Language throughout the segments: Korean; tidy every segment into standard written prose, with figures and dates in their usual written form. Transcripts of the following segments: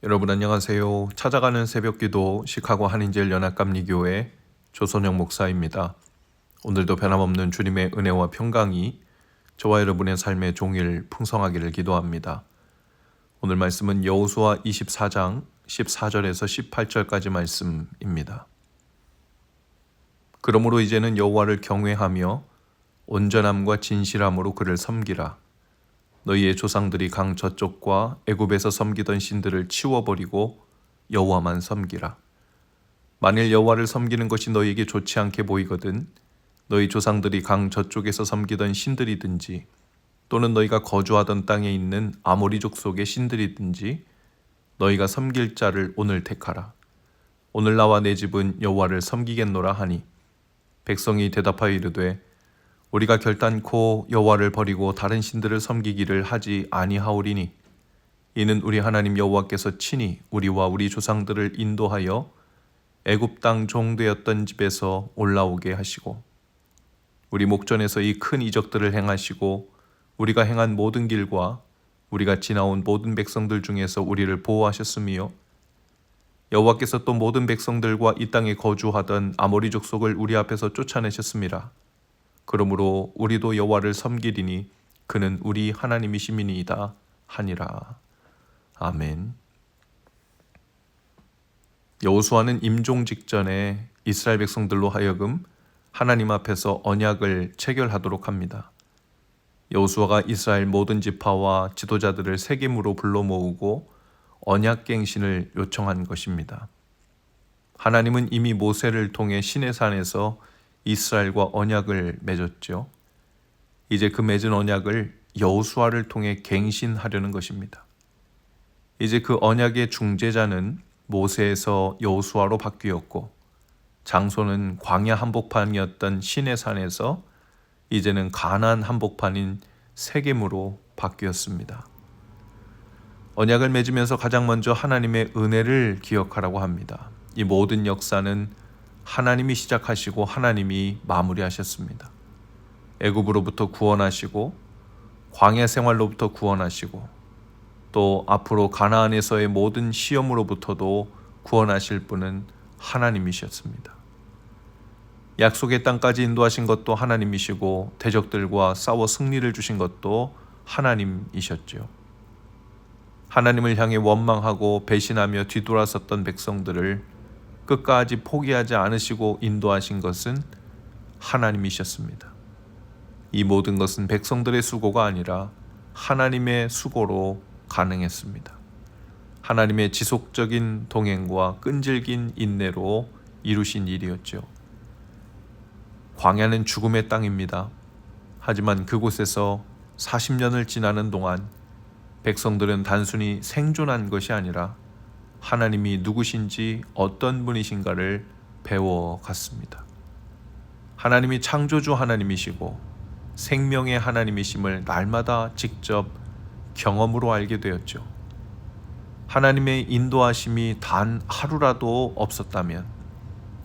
여러분 안녕하세요. 찾아가는 새벽기도 시카고 한인제일 연합감리교회 조선영 목사입니다. 오늘도 변함없는 주님의 은혜와 평강이 저와 여러분의 삶의 종일 풍성하기를 기도합니다. 오늘 말씀은 여호수아 24장 14절에서 18절까지 말씀입니다. 그러므로 이제는 여호와를 경외하며 온전함과 진실함으로 그를 섬기라. 너희의 조상들이 강 저쪽과 애굽에서 섬기던 신들을 치워버리고 여호와만 섬기라. 만일 여호와를 섬기는 것이 너희에게 좋지 않게 보이거든 너희 조상들이 강 저쪽에서 섬기던 신들이든지 또는 너희가 거주하던 땅에 있는 아모리 족속의 신들이든지 너희가 섬길 자를 오늘 택하라. 오늘 나와 내 집은 여호와를 섬기겠노라 하니 백성이 대답하여 이르되 우리가 결단코 여호와를 버리고 다른 신들을 섬기기를 하지 아니하오리니 이는 우리 하나님 여호와께서 친히 우리와 우리 조상들을 인도하여 애굽 땅 종되었던 집에서 올라오게 하시고 우리 목전에서 이 큰 이적들을 행하시고 우리가 행한 모든 길과 우리가 지나온 모든 백성들 중에서 우리를 보호하셨으며 여호와께서 또 모든 백성들과 이 땅에 거주하던 아모리 족속을 우리 앞에서 쫓아내셨음이라. 그러므로 우리도 여호와를 섬기리니 그는 우리 하나님이심이니이다 하니라. 아멘. 여호수아는 임종 직전에 이스라엘 백성들로 하여금 하나님 앞에서 언약을 체결하도록 합니다. 여호수아가 이스라엘 모든 지파와 지도자들을 세겜으로 불러 모으고 언약갱신을 요청한 것입니다. 하나님은 이미 모세를 통해 시내산에서 이스라엘과 언약을 맺었죠. 이제 그 맺은 언약을 여호수아를 통해 갱신하려는 것입니다. 이제 그 언약의 중재자는 모세에서 여호수아로 바뀌었고 장소는 광야 한복판이었던 시내산에서 이제는 가나안 한복판인 세겜으로 바뀌었습니다. 언약을 맺으면서 가장 먼저 하나님의 은혜를 기억하라고 합니다. 이 모든 역사는 하나님이 시작하시고 하나님이 마무리하셨습니다. 애굽으로부터 구원하시고 광야 생활로부터 구원하시고 또 앞으로 가나안에서의 모든 시험으로부터도 구원하실 분은 하나님이셨습니다. 약속의 땅까지 인도하신 것도 하나님이시고 대적들과 싸워 승리를 주신 것도 하나님이셨죠. 하나님을 향해 원망하고 배신하며 뒤돌아섰던 백성들을 끝까지 포기하지 않으시고 인도하신 것은 하나님이셨습니다. 이 모든 것은 백성들의 수고가 아니라 하나님의 수고로 가능했습니다. 하나님의 지속적인 동행과 끈질긴 인내로 이루신 일이었죠. 광야는 죽음의 땅입니다. 하지만 그곳에서 40년을 지나는 동안 백성들은 단순히 생존한 것이 아니라 하나님이 누구신지 어떤 분이신가를 배워갔습니다. 하나님이 창조주 하나님이시고 생명의 하나님이심을 날마다 직접 경험으로 알게 되었죠. 하나님의 인도하심이 단 하루라도 없었다면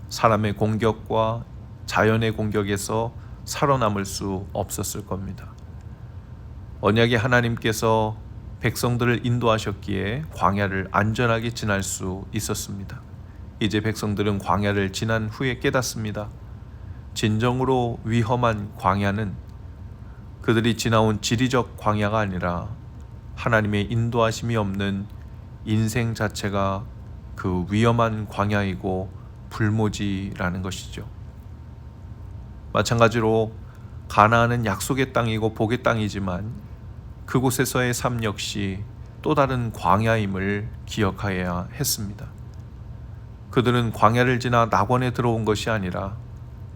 사람의 공격과 자연의 공격에서 살아남을 수 없었을 겁니다. 언약의 하나님께서 백성들을 인도하셨기에 광야를 안전하게 지날 수 있었습니다. 이제 백성들은 광야를 지난 후에 깨닫습니다. 진정으로 위험한 광야는 그들이 지나온 지리적 광야가 아니라 하나님의 인도하심이 없는 인생 자체가 그 위험한 광야이고 불모지라는 것이죠. 마찬가지로 가나안은 약속의 땅이고 복의 땅이지만 그곳에서의 삶 역시 또 다른 광야임을 기억해야 했습니다. 그들은 광야를 지나 낙원에 들어온 것이 아니라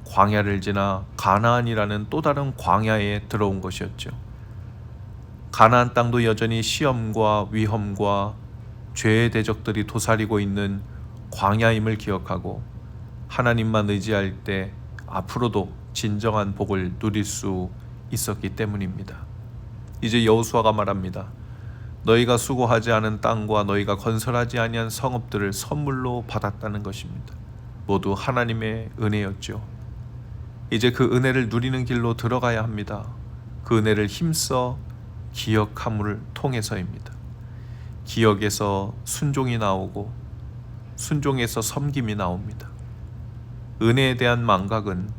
광야를 지나 가나안이라는 또 다른 광야에 들어온 것이었죠. 가나안 땅도 여전히 시험과 위험과 죄의 대적들이 도사리고 있는 광야임을 기억하고 하나님만 의지할 때 앞으로도 진정한 복을 누릴 수 있었기 때문입니다. 이제 여호수아가 말합니다. 너희가 수고하지 않은 땅과 너희가 건설하지 아니한 성읍들을 선물로 받았다는 것입니다. 모두 하나님의 은혜였죠. 이제 그 은혜를 누리는 길로 들어가야 합니다. 그 은혜를 힘써 기억함을 통해서입니다. 기억에서 순종이 나오고 순종에서 섬김이 나옵니다. 은혜에 대한 망각은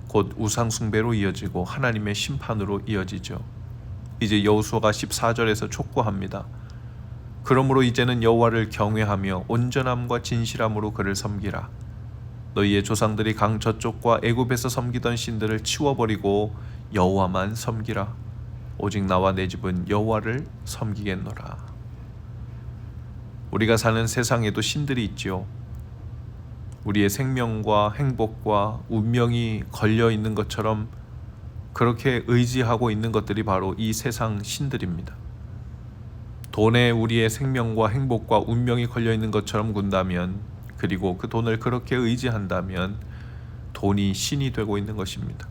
곧 우상 숭배로 이어지고 하나님의 심판으로 이어지죠. 이제 여호수아가 14절에서 촉구합니다. 그러므로 이제는 여호와를 경외하며 온전함과 진실함으로 그를 섬기라. 너희의 조상들이 강 저쪽과 애굽에서 섬기던 신들을 치워버리고 여호와만 섬기라. 오직 나와 내 집은 여호와를 섬기겠노라. 우리가 사는 세상에도 신들이 있지요. 우리의 생명과 행복과 운명이 걸려 있는 것처럼 그렇게 의지하고 있는 것들이 바로 이 세상 신들입니다. 돈에 우리의 생명과 행복과 운명이 걸려 있는 것처럼 군다면, 그리고 그 돈을 그렇게 의지한다면 돈이 신이 되고 있는 것입니다.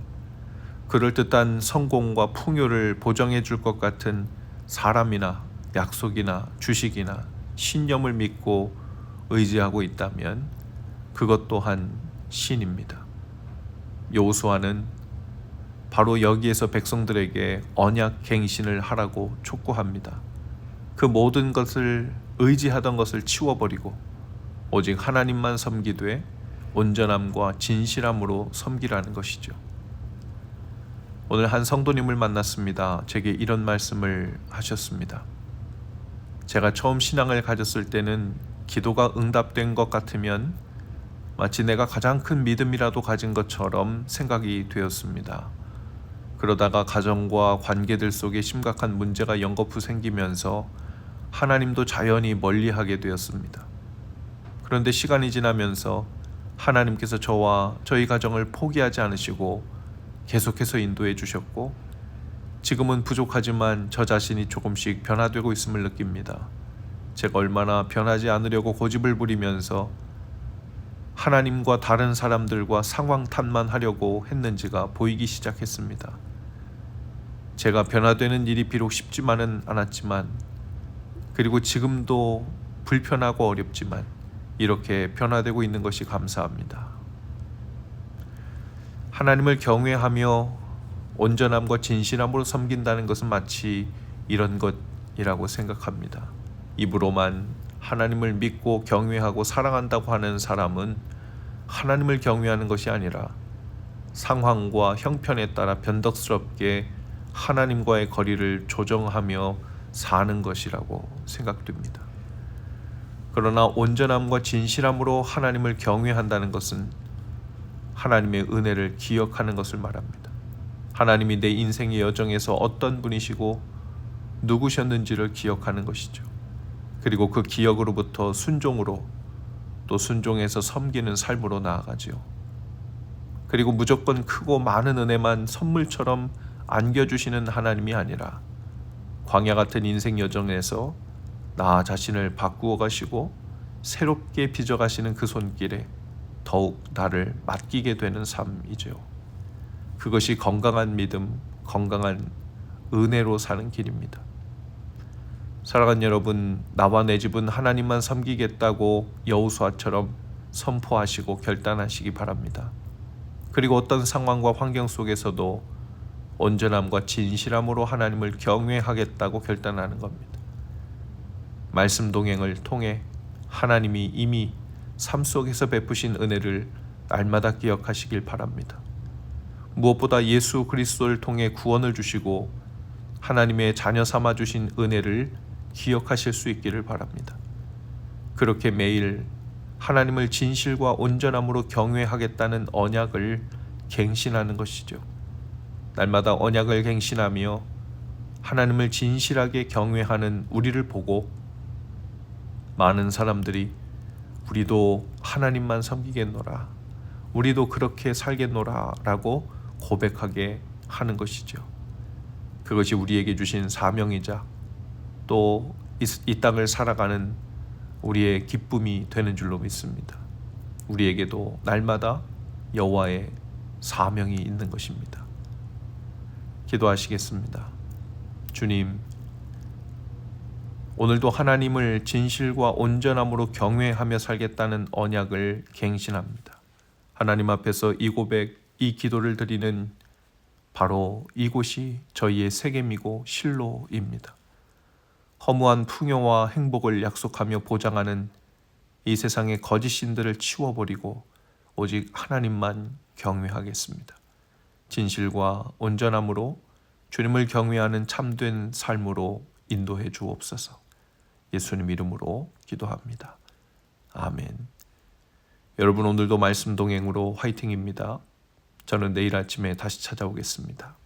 그럴듯한 성공과 풍요를 보정해 줄 것 같은 사람이나 약속이나 주식이나 신념을 믿고 의지하고 있다면 그것 또한 신입니다. 여호수아는 바로 여기에서 백성들에게 언약 갱신을 하라고 촉구합니다. 그 모든 것을 의지하던 것을 치워버리고 오직 하나님만 섬기되 온전함과 진실함으로 섬기라는 것이죠. 오늘 한 성도님을 만났습니다. 제게 이런 말씀을 하셨습니다. 제가 처음 신앙을 가졌을 때는 기도가 응답된 것 같으면 마치 내가 가장 큰 믿음이라도 가진 것처럼 생각이 되었습니다. 그러다가 가정과 관계들 속에 심각한 문제가 연거푸 생기면서 하나님도 자연히 멀리하게 되었습니다. 그런데 시간이 지나면서 하나님께서 저와 저희 가정을 포기하지 않으시고 계속해서 인도해 주셨고, 지금은 부족하지만 저 자신이 조금씩 변화되고 있음을 느낍니다. 제가 얼마나 변하지 않으려고 고집을 부리면서 하나님과 다른 사람들과 상황 탓만 하려고 했는지가 보이기 시작했습니다. 제가 변화되는 일이 비록 쉽지만은 않았지만, 그리고 지금도 불편하고 어렵지만 이렇게 변화되고 있는 것이 감사합니다. 하나님을 경외하며 온전함과 진실함으로 섬긴다는 것은 마치 이런 것이라고 생각합니다. 입으로만 하나님을 믿고 경외하고 사랑한다고 하는 사람은 하나님을 경외하는 것이 아니라 상황과 형편에 따라 변덕스럽게 하나님과의 거리를 조정하며 사는 것이라고 생각됩니다. 그러나 온전함과 진실함으로 하나님을 경외한다는 것은 하나님의 은혜를 기억하는 것을 말합니다. 하나님이 내 인생의 여정에서 어떤 분이시고 누구셨는지를 기억하는 것이죠. 그리고 그 기억으로부터 순종으로, 또 순종해서 섬기는 삶으로 나아가죠. 그리고 무조건 크고 많은 은혜만 선물처럼 안겨주시는 하나님이 아니라 광야 같은 인생 여정에서 나 자신을 바꾸어 가시고 새롭게 빚어가시는 그 손길에 더욱 나를 맡기게 되는 삶이죠. 그것이 건강한 믿음, 건강한 은혜로 사는 길입니다. 사랑하는 여러분, 나와 내 집은 하나님만 섬기겠다고 여호수아처럼 선포하시고 결단하시기 바랍니다. 그리고 어떤 상황과 환경 속에서도 온전함과 진실함으로 하나님을 경외하겠다고 결단하는 겁니다. 말씀 동행을 통해 하나님이 이미 삶 속에서 베푸신 은혜를 날마다 기억하시길 바랍니다. 무엇보다 예수 그리스도를 통해 구원을 주시고 하나님의 자녀 삼아 주신 은혜를 기억하실 수 있기를 바랍니다. 그렇게 매일 하나님을 진실과 온전함으로 경외하겠다는 언약을 갱신하는 것이죠. 날마다 언약을 갱신하며 하나님을 진실하게 경외하는 우리를 보고 많은 사람들이 우리도 하나님만 섬기겠노라, 우리도 그렇게 살겠노라 라고 고백하게 하는 것이죠. 그것이 우리에게 주신 사명이자 또 이 땅을 살아가는 우리의 기쁨이 되는 줄로 믿습니다. 우리에게도 날마다 여호와의 사명이 있는 것입니다. 기도하시겠습니다. 주님, 오늘도 하나님을 진실과 온전함으로 경외하며 살겠다는 언약을 갱신합니다. 하나님 앞에서 이 고백, 이 기도를 드리는 바로 이곳이 저희의 세겜이고 실로입니다. 허무한 풍요와 행복을 약속하며 보장하는 이 세상의 거짓 신들을 치워버리고 오직 하나님만 경외하겠습니다. 진실과 온전함으로 주님을 경외하는 참된 삶으로 인도해 주옵소서. 예수님 이름으로 기도합니다. 아멘. 여러분 오늘도 말씀 동행으로 화이팅입니다. 저는 내일 아침에 다시 찾아오겠습니다.